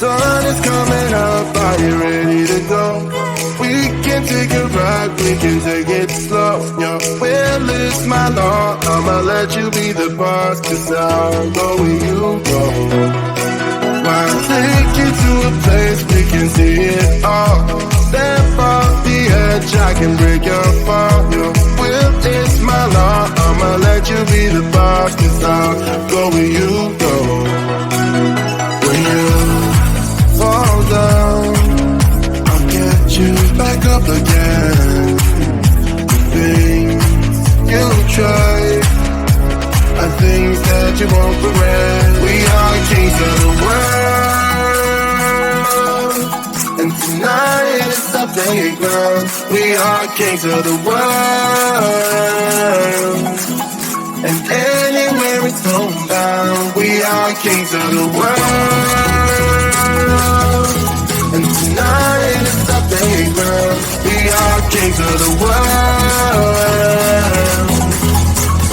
sun is coming up, are you ready to go? We can take a ride, we can take it slow. Your will is my law, I'ma let you be the boss, 'cause I'll go where you go. I'll take you to a place we can see it all. Step off the edge, I can break your fall. Your will is my law, I'ma let you be the boss, 'cause I'll go where you go. When you fall down, I'll get you back up again. The things you try are things that you won't regret. We are kings of the world, and tonight is our playground. We are kings of the world, and anywhere it's homebound. We are kings of the world, and tonight is our playground. We are kings of the world,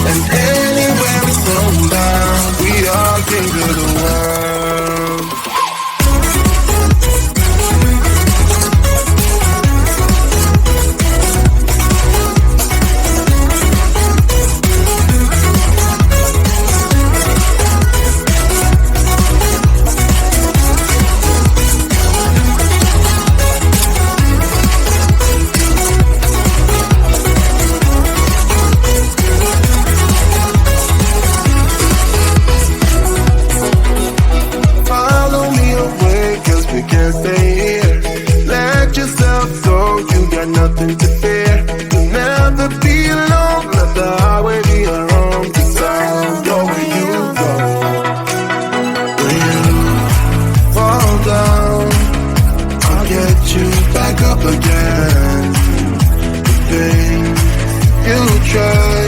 and anywhere it's homebound. We are kings of the world. Nothing to fear. You'll never be alone. Let the highway be your home. 'Cause I'll go where you go. When you fall down, I'll get you back up again. The things you try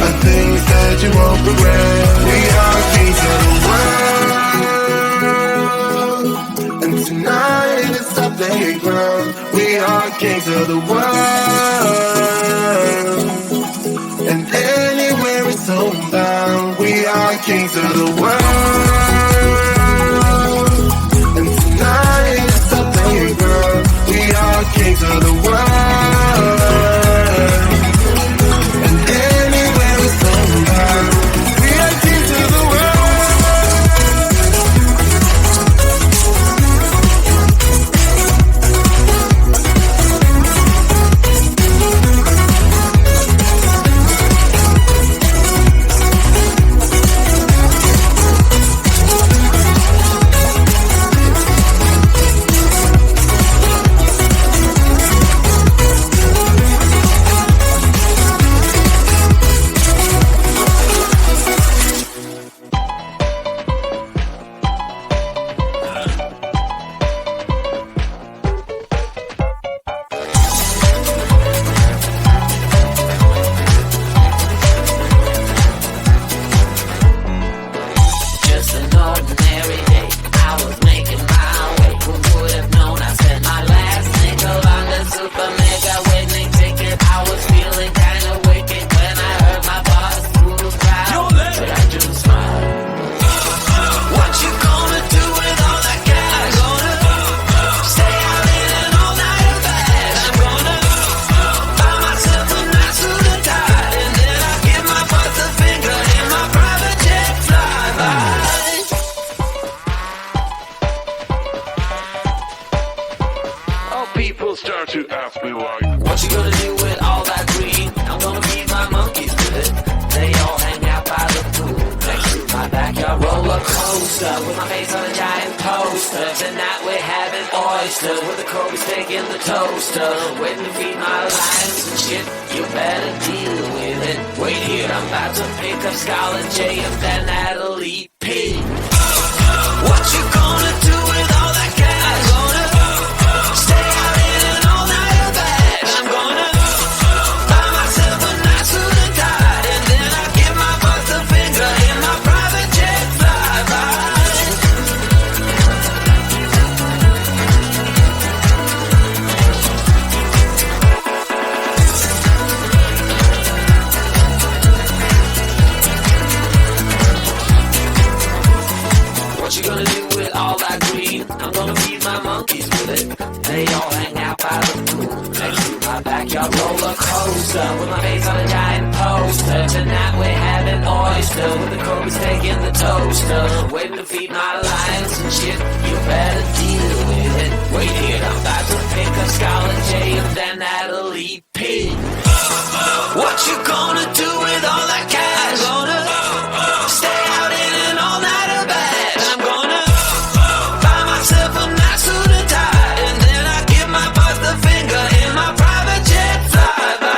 are things that you won't regret. We are kings of the world, and tonight is our playground. We are kings of the world, and anywhere it's homebound. We are kings of the world, and tonight is our playground. We are kings of the world, and anywhere it's homebound. We are kings of the world. like your roller coaster, with my face on a giant poster. Tonight we're having oyster, with the Kobe's taking the toaster. Waiting to feed my lions and shit, you better deal with it. Wait here, I'm about to pick a Scarlet J and then Natalie P. What you gonna do with all that cash? Gonna stay out in an all-nighter bash. I'm gonna buy myself a nice suit and tie, and then I give my boss the finger in my private jet flyby.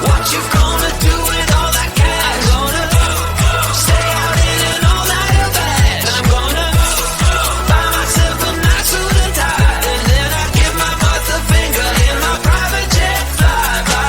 What you gonna do with all that cash? Gonna stay out in an all-nighter bash. I'm gonna buy myself a nice suit and tie, and then I give my boss the finger in my private jet flyby.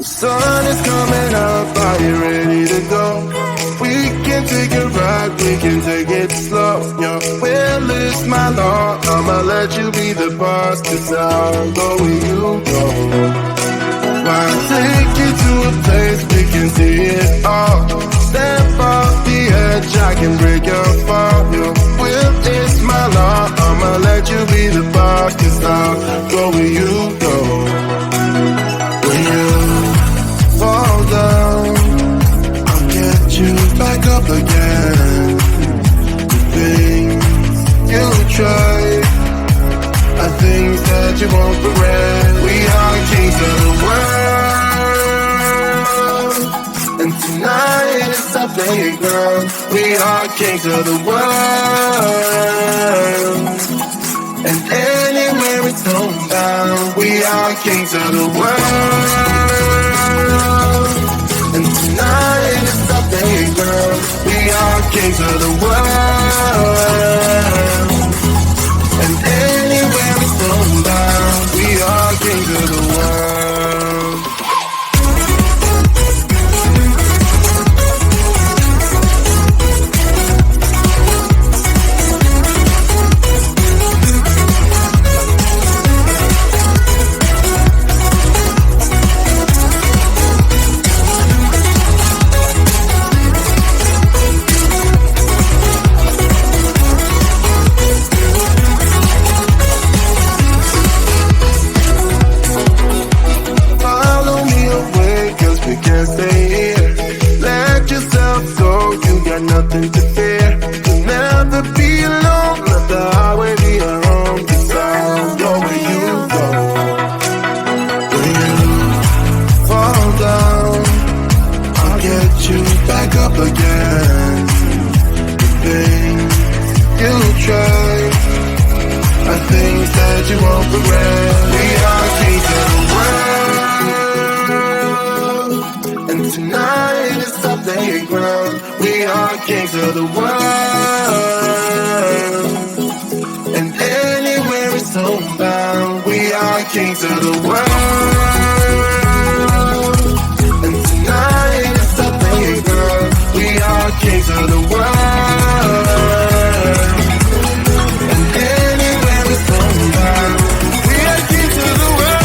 Sun is coming up, are you ready to go? We can take a ride, we can take it slow. Your will is my law, I'ma let you be the boss, 'cause I'll go where you go. I'll take you to a place we can see it all. Step off the edge, I can break your fall. Your will is my law, I'ma let you be the boss, 'cause I'll go where you go. When you fall down, I'll get you back up again. The things you try are things that you won't regret. We are kings of the world, and tonight is subject ground. We are kings of the world. And anywhere it's homebound, we are kings of the world. And tonight is subject ground. We are kings of the world. And anywhere it's homebound, we are kings of the world. Nothing to fear, you'll never be alone. Let the highway be your home, 'cause I'll go where you go. When you fall down, I'll get you back up again. The things you try are things that you won't regret. We are kings of the world, and tonight is something ground. We are kings of the world. And anywhere it's homebound, we are kings of the world. And tonight is something girl. We are kings of the world. And anywhere it's homebound, we are kings of the world.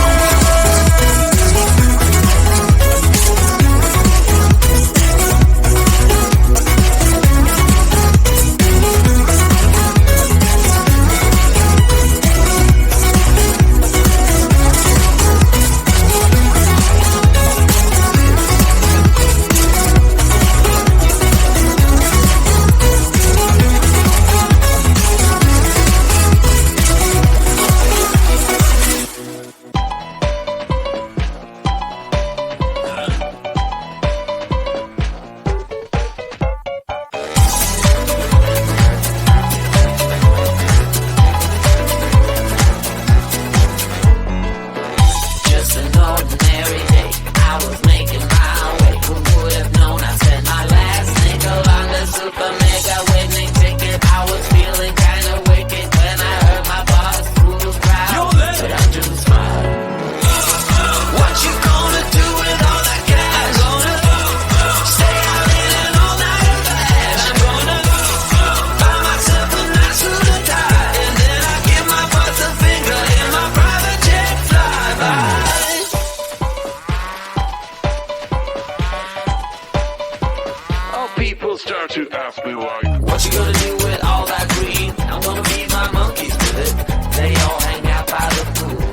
Start to ask me like, what you gonna do with all that green? I'm gonna feed my monkeys with it. They all hang out by the pool.